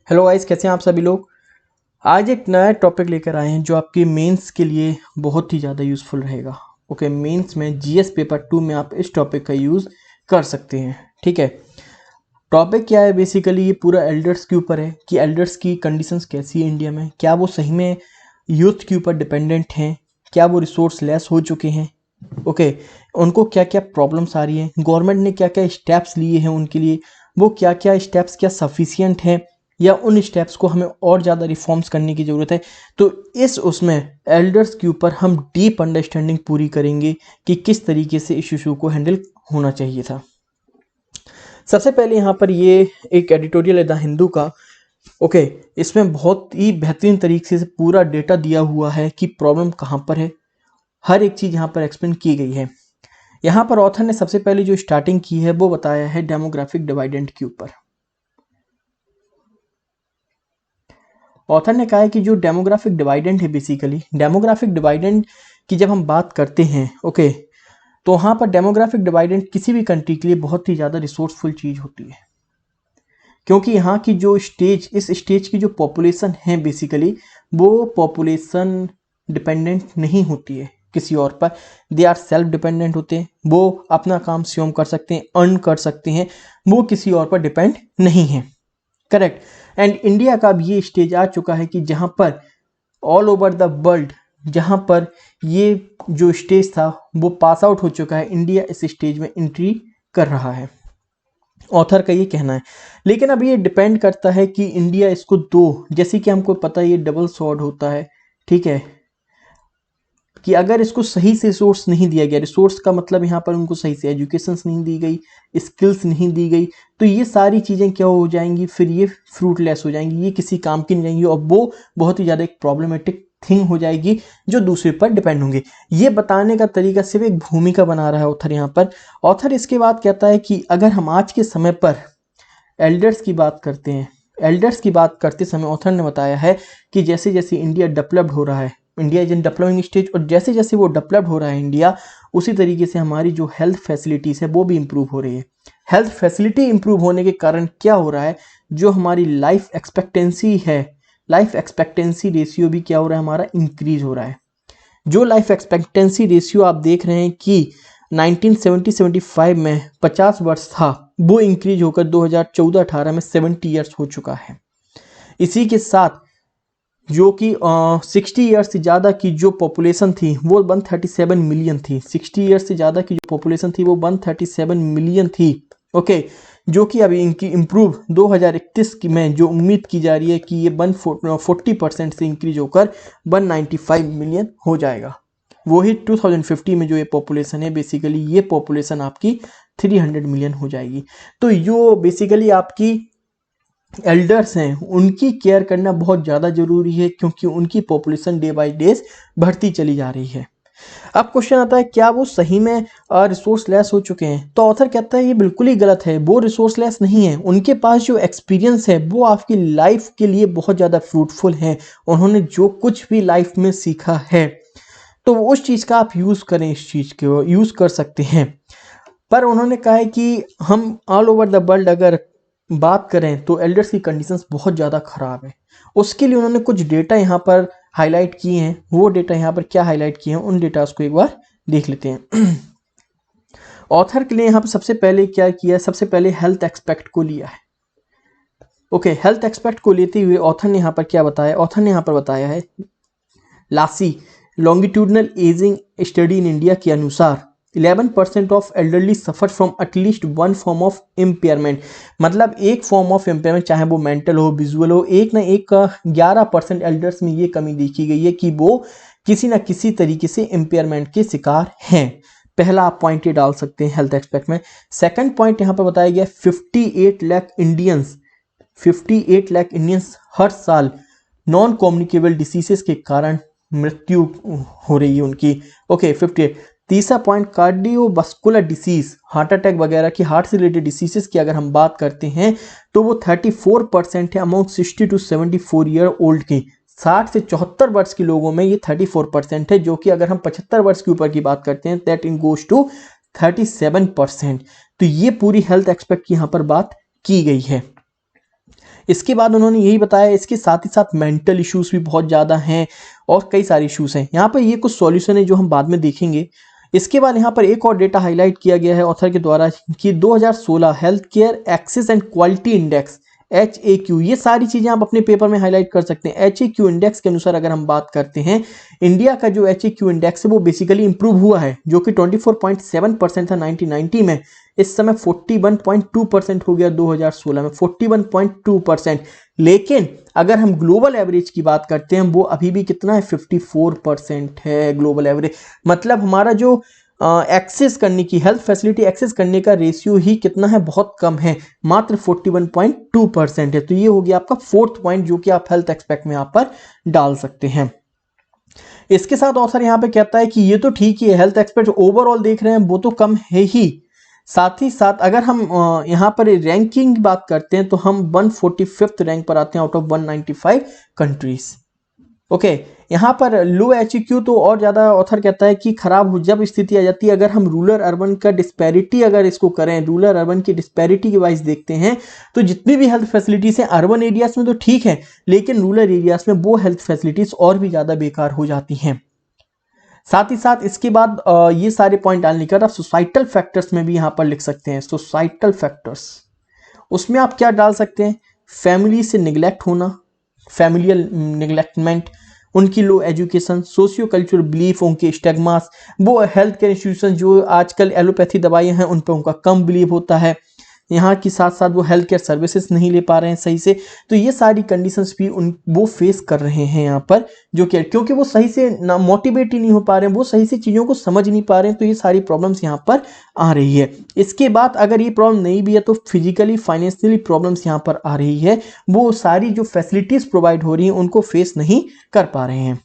Hello guys, कैसे हैं आप सभी लोग। आज एक नया टॉपिक लेकर आए हैं जो आपके मेंस के लिए बहुत ही ज़्यादा यूज़फुल रहेगा। ओके, मेंस में जीएस पेपर 2 में आप इस टॉपिक का यूज़ कर सकते हैं। ठीक है, टॉपिक क्या है, बेसिकली ये पूरा एल्डर्स के ऊपर है कि एल्डर्स की कंडीशंस कैसी है इंडिया में, क्या वो सही में यूथ के ऊपर डिपेंडेंट हैं, क्या वो रिसोर्स लेस हो चुके हैं। ओके, उनको क्या क्या प्रॉब्लम्स आ रही हैं, गवर्नमेंट ने क्या क्या स्टेप्स लिए हैं उनके लिए, वो क्या क्या स्टेप्स क्या सफिशिएंट हैं या उन स्टेप्स को हमें और ज़्यादा रिफॉर्म्स करने की ज़रूरत है। तो इस उसमें एल्डर्स के ऊपर हम डीप अंडरस्टैंडिंग पूरी करेंगे कि किस तरीके से इस इशू को हैंडल होना चाहिए था। सबसे पहले यहाँ पर ये एक एडिटोरियल है द हिंदू का। ओके, इसमें बहुत ही बेहतरीन तरीके से पूरा डेटा दिया हुआ है कि प्रॉब्लम कहाँ पर है, हर एक चीज़ यहाँ पर एक्सप्लेन की गई है। यहाँ पर ऑथर ने सबसे पहले जो स्टार्टिंग की है वो बताया है डेमोग्राफिक डिवाइडेंट के ऊपर। ऑथर ने कहा है कि जो डेमोग्राफिक डिवाइडेंट है, बेसिकली डेमोग्राफिक डिवाइडेंट की जब हम बात करते हैं, ओके, तो वहाँ पर डेमोग्राफिक डिवाइडेंट किसी भी कंट्री के लिए बहुत ही ज़्यादा रिसोर्सफुल चीज़ होती है, क्योंकि यहाँ की जो स्टेज, इस स्टेज की जो पॉपुलेशन है बेसिकली वो पॉपुलेशन डिपेंडेंट नहीं होती है किसी और पर, दे आर सेल्फ डिपेंडेंट होते हैं, वो अपना काम स्वयं कर सकते हैं, अर्न कर सकते हैं, वो किसी और पर डिपेंड नहीं है। करेक्ट। एंड इंडिया का अब ये स्टेज आ चुका है कि जहाँ पर ऑल ओवर द वर्ल्ड, जहाँ पर ये जो स्टेज था वो पास आउट हो चुका है, इंडिया इस स्टेज में एंट्री कर रहा है, ऑथर का ये कहना है। लेकिन अब ये डिपेंड करता है कि इंडिया इसको दो, जैसे कि हमको पता है ये डबल सॉर्ड होता है, ठीक है, कि अगर इसको सही से रिसोर्स नहीं दिया गया, रिसोर्स का मतलब यहाँ पर उनको सही से एजुकेशन नहीं दी गई, स्किल्स नहीं दी गई, तो ये सारी चीज़ें क्या हो जाएंगी, फिर ये फ्रूटलेस हो जाएंगी, ये किसी काम की नहीं जाएंगी और वो बहुत ही ज़्यादा एक प्रॉब्लमेटिक थिंग हो जाएगी जो दूसरे पर डिपेंड होंगे। ये बताने का तरीका सिर्फ एक भूमिका बना रहा है ऑथर यहाँ पर। ऑथर इसके बाद कहता है कि अगर हम आज के समय पर एल्डर्स की बात करते हैं, एल्डर्स की बात करते समय ऑथर ने बताया है कि जैसे जैसे इंडिया डेवलप्ड हो रहा है, India is in developing stage, और जैसे जैसे वो डेवलप्ड हो रहा है इंडिया, उसी तरीके से हमारी जो हेल्थ फैसिलिटीज़ है वो भी इम्प्रूव हो रही है। हेल्थ फैसिलिटी इम्प्रूव होने के कारण क्या हो रहा है, जो हमारी लाइफ एक्सपेक्टेंसी है, लाइफ एक्सपेक्टेंसी रेशियो भी क्या हो रहा है, हमारा इंक्रीज हो रहा है। जो लाइफ एक्सपेक्टेंसी रेशियो आप देख रहे हैं कि 1970-75 में 50 वर्ष था, वो इंक्रीज होकर 2014-18 में 70 ईयर्स हो चुका है। इसी के साथ जो कि 60 ईयर्स से ज़्यादा की जो पॉपुलेशन थी वो 137 मिलियन थी, 60 ईयर्स से ज़्यादा की जो पॉपुलेशन थी वो 137 मिलियन थी। ओके, जो कि अभी इनकी इम्प्रूव 2031 की में जो उम्मीद की जा रही है कि ये 40% से इंक्रीज होकर 195 मिलियन हो जाएगा। वही 2050 में जो ये पॉपुलेशन है, बेसिकली ये पॉपुलेशन आपकी 300 मिलियन हो जाएगी। तो यो बेसिकली आपकी एल्डर्स हैं, उनकी केयर करना बहुत ज़्यादा ज़रूरी है, क्योंकि उनकी पॉपुलेशन डे बाय डे बढ़ती चली जा रही है। अब क्वेश्चन आता है, क्या वो सही में रिसोर्स लेस हो चुके हैं? तो ऑथर कहता है ये बिल्कुल ही गलत है, वो रिसोर्स लेस नहीं है, उनके पास जो एक्सपीरियंस है वो आपकी लाइफ के लिए बहुत ज़्यादा फ्रूटफुल है, उन्होंने जो कुछ भी लाइफ में सीखा है तो उस चीज़ का आप यूज़ करें, इस चीज़ को यूज़ कर सकते हैं। पर उन्होंने कहा है कि हम ऑल ओवर द वर्ल्ड अगर बात करें तो एल्डर्स की कंडीशंस बहुत ज़्यादा ख़राब है। उसके लिए उन्होंने कुछ डेटा यहाँ पर हाईलाइट किए हैं। वो डेटा यहाँ पर क्या हाईलाइट किए हैं, उन डेटास को एक बार देख लेते हैं। ऑथर के लिए यहाँ पर सबसे पहले क्या किया है, सबसे पहले हेल्थ एक्सपेक्ट को लिया है। ओके, हेल्थ एक्सपेक्ट को लेते हुए ऑथर ने यहाँ पर क्या बताया, ऑथर ने यहाँ पर बताया है LASI longitudinal ageing study in India के अनुसार 11% of elderly suffer from at least one form of impairment, मतलब एक फॉर्म ऑफ इम्पेयरमेंट, चाहे वो मेंटल हो, विजुअल हो, एक ना एक का 11% एल्डर्स में ये कमी देखी गई है कि वो किसी ना किसी तरीके से इम्पेयरमेंट के शिकार हैं। पहला आप पॉइंट ये डाल सकते हैं हेल्थ एक्सपेक्ट में। सेकंड पॉइंट यहाँ पर बताया गया 58 लाख इंडियंस हर साल नॉन कम्युनिकेबल डिसीजेस के कारण मृत्यु हो रही है उनकी। ओके, 58। तीसरा point cardiovascular disease, heart attack वगैरह की, हार्ट से रिलेटेड डिसीजेस की अगर हम बात करते हैं तो वो 34% है अमाउंट 60 to 74 ईयर ओल्ड की। 60 से 74 वर्ष के लोगों में ये 34% है, जो कि अगर हम 75 वर्ष के ऊपर की बात करते हैं दैट इन गोज टू 37%। तो ये पूरी हेल्थ एक्सपेक्ट की यहाँ पर बात की गई है। इसके बाद उन्होंने यही बताया, इसके साथ ही साथ मेंटल इश्यूज भी बहुत ज़्यादा हैं और कई सारे इश्यूज हैं। यहाँ पर ये कुछ सॉल्यूशन है जो हम बाद में देखेंगे। इसके बाद यहाँ पर एक और डेटा हाईलाइट किया गया है ऑथर के द्वारा कि 2016 health care access and quality index HAQ, ये सारी चीज़ें आप अपने पेपर में हाईलाइट कर सकते हैं। HAQ इंडेक्स के अनुसार अगर हम बात करते हैं, इंडिया का जो HAQ इंडेक्स है वो बेसिकली इंप्रूव हुआ है, जो कि 24.7% था 1990 में, इस समय 41.2% हो गया 2016 में, 41.2%। लेकिन अगर हम ग्लोबल एवरेज की बात करते हैं, वो अभी भी कितना है, 54% है ग्लोबल एवरेज। मतलब हमारा जो एक्सेस करने की, हेल्थ फैसिलिटी एक्सेस करने का रेशियो ही कितना है, बहुत कम है, मात्र 41.2% है। तो ये हो गया आपका फोर्थ पॉइंट जो कि आप हेल्थ एक्सपेक्ट में यहाँ पर डाल सकते हैं। इसके साथ ऑथर यहाँ पे कहता है कि ये तो ठीक ही है, हेल्थ एक्सपेक्ट ओवरऑल देख रहे हैं वो तो कम है ही, साथ ही साथ अगर हम यहाँ पर रैंकिंग की बात करते हैं तो हम 145th रैंक पर आते हैं आउट ऑफ 195 कंट्रीज। ओके, यहाँ पर लो HAQ तो और ज़्यादा ऑथर कहता है कि खराब हो जब स्थिति आ जाती है, अगर हम रूरल अर्बन का डिस्पैरिटी अगर इसको करें, रूरल अर्बन की डिस्पैरिटी के वाइज देखते हैं, तो जितनी भी हेल्थ फैसिलिटीज़ हैं अर्बन एरियाज में तो ठीक है, लेकिन रूरल एरियाज में वो हेल्थ फैसिलिटीज़ और भी ज़्यादा बेकार हो जाती हैं। साथ ही साथ इसके बाद ये सारे पॉइंट डालने के बाद आप सोसाइटल फैक्टर्स में भी यहाँ पर लिख सकते हैं। सोसाइटल फैक्टर्स, उसमें आप क्या डाल सकते हैं, फैमिली से निगलेक्ट होना, फैमिलियल निगलेक्टमेंट, उनकी लो एजुकेशन, सोशियो कल्चरल बिलीफ, उनके स्टिग्मास, वो हेल्थ केयर इंस्टीट्यूशन जो आजकल एलोपैथी दवाइयाँ हैं उन पर उनका कम बिलीव होता है, यहाँ के साथ साथ वो हेल्थ केयर सर्विसेज नहीं ले पा रहे हैं सही से। तो ये सारी कंडीशंस भी वो फेस कर रहे हैं यहाँ पर, जो कि क्योंकि वो सही से ना मोटिवेट ही नहीं हो पा रहे हैं, वो सही से चीज़ों को समझ नहीं पा रहे हैं, तो ये सारी प्रॉब्लम्स यहाँ पर आ रही है। इसके बाद अगर ये प्रॉब्लम नहीं भी है तो फिजिकली फाइनेंशियली प्रॉब्लम्स यहाँ पर आ रही है, वो सारी जो फैसिलिटीज़ प्रोवाइड हो रही हैं उनको फेस नहीं कर पा रहे हैं।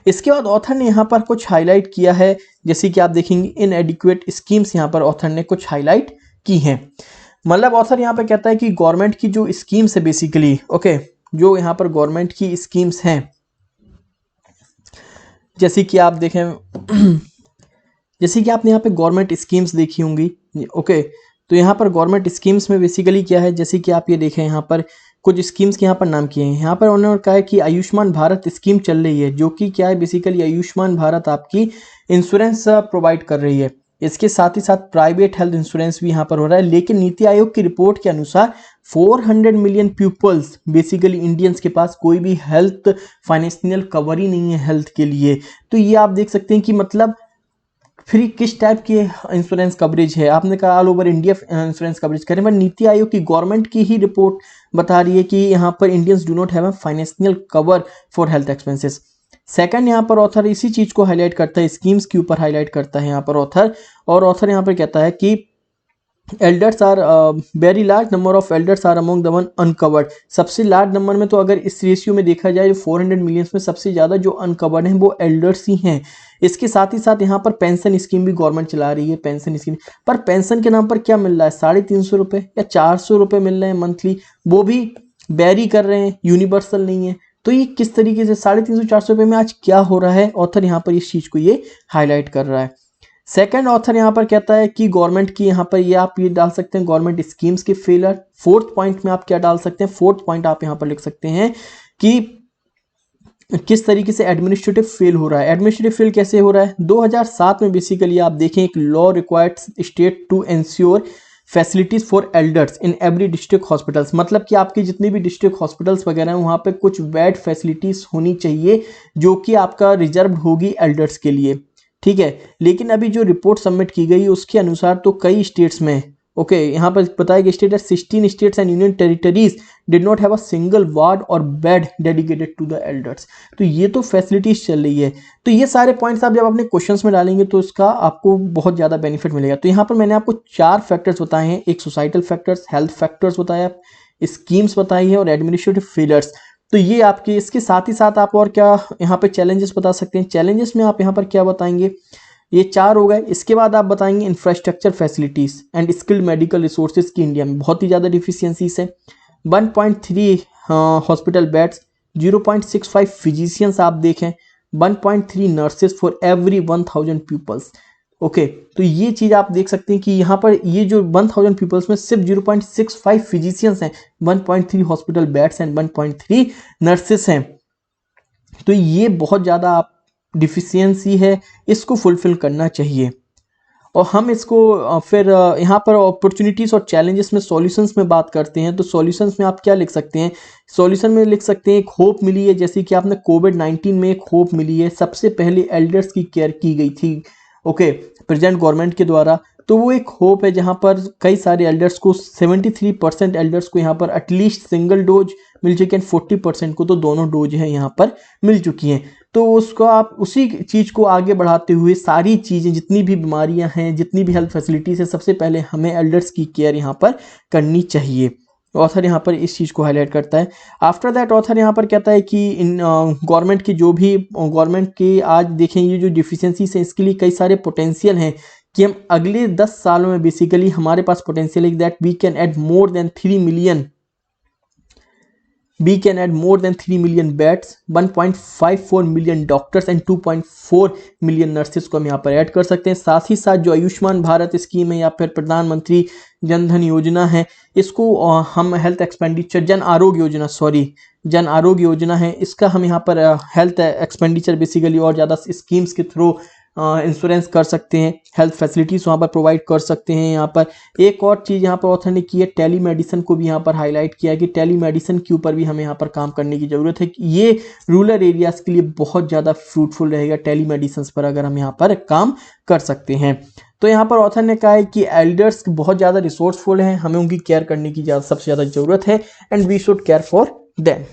इसके बाद ऑथर ने यहाँ पर कुछ हाईलाइट किया है, जैसे कि आप देखेंगे इनएडिक्वेट स्कीम्स यहाँ पर ऑथर ने कुछ हाईलाइट की हैं। मतलब ऑथर यहाँ पे कहता है कि गवर्नमेंट की जो स्कीम्स है बेसिकली, ओके, जो यहाँ पर गवर्नमेंट की स्कीम्स हैं, जैसे कि आप देखें जैसे कि आपने यहाँ पे गवर्नमेंट स्कीम्स देखी होंगी, ओके, तो यहाँ पर गवर्नमेंट स्कीम्स में बेसिकली क्या है, जैसे कि आप ये देखें यहाँ पर कुछ स्कीम्स के यहाँ पर नाम किए हैं। यहाँ पर उन्होंने कहा है कि आयुष्मान भारत स्कीम चल रही है, जो कि क्या है, बेसिकली आयुष्मान भारत आपकी इंश्योरेंस प्रोवाइड कर रही है। इसके साथ ही साथ प्राइवेट हेल्थ इंश्योरेंस भी यहाँ पर हो रहा है, लेकिन नीति आयोग की रिपोर्ट के अनुसार 400 मिलियन पीपल्स बेसिकली इंडियंस के पास कोई भी हेल्थ फाइनेंशियल कवर ही नहीं है हेल्थ के लिए। तो ये आप देख सकते हैं कि मतलब फिर किस टाइप की इंश्योरेंस कवरेज है, आपने कहा all over India insurance coverage करें, पर नीति आयोग की गवर्नमेंट की ही रिपोर्ट बता रही है कि यहाँ पर Indians do not have a financial cover for health expenses. Second, यहाँ पर ऑथर इसी चीज को हाईलाइट करता है, स्कीम्स के ऊपर हाईलाइट करता है यहाँ पर ऑथर, और ऑथर यहाँ पर कहता है कि elders are very large number of elders are among the one uncovered. सबसे लार्ज नंबर में तो अगर इस रेशियो में देखा जाए 400 मिलियंस में सबसे ज़्यादा जो अनकवर्ड हैं वो एल्डर्स ही हैं। इसके साथ ही साथ यहाँ पर पेंशन स्कीम भी गवर्नमेंट चला रही है, पेंशन स्कीम पर पेंशन के नाम पर क्या मिल रहा है, 350 रुपये या 400 रुपये मिल रहे हैं मंथली, वो भी वेरी कर रहे हैं, यूनिवर्सल नहीं है। तो ये किस तरीके से 350-400 रुपये में आज क्या हो रहा है, ऑथर यहाँ पर इस चीज़ को ये हाईलाइट कर रहा है। सेकंड, ऑथर यहाँ पर कहता है कि गवर्नमेंट की यहाँ पर ये आप ये डाल सकते हैं गवर्नमेंट स्कीम्स के फेलर। फोर्थ पॉइंट में आप क्या डाल सकते हैं, फोर्थ पॉइंट आप यहाँ पर लिख सकते हैं कि किस तरीके से एडमिनिस्ट्रेटिव फेल हो रहा है। एडमिनिस्ट्रेटिव फेल कैसे हो रहा है, 2007 में बेसिकली आप देखें एक law required state to ensure facilities for elders in every district hospitals, मतलब कि आपके जितने भी डिस्ट्रिक्ट हॉस्पिटल्स वगैरह हैं वहाँ पे कुछ बेड फैसिलिटीज होनी चाहिए जो कि आपका रिजर्व होगी एल्डर्स के लिए, ठीक है। लेकिन अभी जो रिपोर्ट सबमिट की गई उसके अनुसार तो कई स्टेट्स में, ओके, यहाँ पर बताया गया state 16 states and union territories did not have a single ward और bed dedicated to the elders. तो ये तो फैसिलिटीज चल रही है। तो ये सारे पॉइंट्स आप जब अपने क्वेश्चंस में डालेंगे तो इसका आपको बहुत ज़्यादा बेनिफिट मिलेगा। तो यहाँ पर मैंने आपको 4 फैक्टर्स बताए हैं, एक सोसाइटल फैक्टर्स, हेल्थ फैक्टर्स बताया, स्कीम्स बताई है और एडमिनिस्ट्रेटिव फेलियर्स। तो ये आपके, इसके साथ ही साथ आप और क्या यहाँ पे चैलेंजेस बता सकते हैं। चैलेंजेस में आप यहाँ पर क्या बताएंगे, ये 4 हो गए। इसके बाद आप बताएंगे infrastructure facilities and skilled medical resources की इंडिया में बहुत ही ज़्यादा डिफिशियंसीज है। 1.3 हॉस्पिटल बेड्स, 0.65 फिजिशियंस आप देखें, 1.3 nurses for every 1000 peoples. Okay तो ये चीज आप देख सकते हैं कि यहाँ पर ये जो 1000 पीपल्स में सिर्फ 0.65 फिजिशियंस हैं, 1.3 हॉस्पिटल बेड्स एंड 1.3 नर्सेस हैं। तो ये बहुत ज़्यादा आप डिफिशियंसी है, इसको फुलफिल करना चाहिए। और हम इसको फिर यहाँ पर अपॉर्चुनिटीज़ और चैलेंजेस में सॉल्यूशंस में बात करते हैं। तो सॉल्यूशंस में आप क्या लिख सकते हैं? सॉल्यूशन में लिख सकते हैं एक होप मिली है, जैसे कि आपने कोविड-19 में एक होप मिली है, सबसे पहले एल्डर्स की केयर की गई थी ओके प्रेजेंट गवर्नमेंट के द्वारा। तो वो एक होप है जहाँ पर कई सारे एल्डर्स को 73% एल्डर्स को यहाँ पर एटलीस्ट सिंगल डोज मिल चुकी है, 40% को तो दोनों डोज है यहाँ पर मिल चुकी हैं। तो उसको आप उसी चीज़ को आगे बढ़ाते हुए सारी चीज़ें जितनी भी बीमारियां हैं, जितनी भी हेल्थ फैसिलिटीज़ है, सबसे पहले हमें एल्डर्स की केयर यहाँ पर करनी चाहिए। ऑथर यहाँ पर इस चीज़ को हाईलाइट करता है। आफ्टर दैट ऑथर यहाँ पर कहता है कि इन गवर्नमेंट की जो भी गवर्नमेंट के आज देखें ये जो डिफिशियंसीज है इसके लिए कई सारे पोटेंशियल हैं कि हम अगले 10 सालों में बेसिकली हमारे पास पोटेंशियल है that we can add more than 3 million we can add more than 3 million beds, 1.54 million doctors and 2.4 million nurses को हम यहाँ पर ऐड कर सकते हैं। साथ ही साथ जो आयुष्मान भारत स्कीम है या फिर प्रधानमंत्री जन धन योजना है, इसको हम हेल्थ एक्सपेंडिचर जन आरोग्य योजना है, इसका हम यहाँ पर हेल्थ एक्सपेंडिचर बेसिकली और ज़्यादा स्कीम्स के थ्रू इंश्योरेंस कर सकते हैं, हेल्थ फैसिलिटीज़ वहाँ पर प्रोवाइड कर सकते हैं। यहाँ पर एक और चीज़ यहाँ पर ऑथर ने की है, टेली मेडिसिन को भी यहाँ पर हाईलाइट किया है कि टेली मेडिसिन के ऊपर भी हमें यहाँ पर काम करने की ज़रूरत है। ये रूरल एरियाज़ के लिए बहुत ज़्यादा फ्रूटफुल रहेगा टेली मेडिसिन पर अगर हम यहाँ पर काम कर सकते हैं। तो यहाँ पर ऑथर ने कहा है कि एल्डर्स बहुत ज़्यादा रिसोर्सफुल हैं, हमें उनकी केयर करने की सबसे ज़्यादा ज़रूरत है and we should care for them.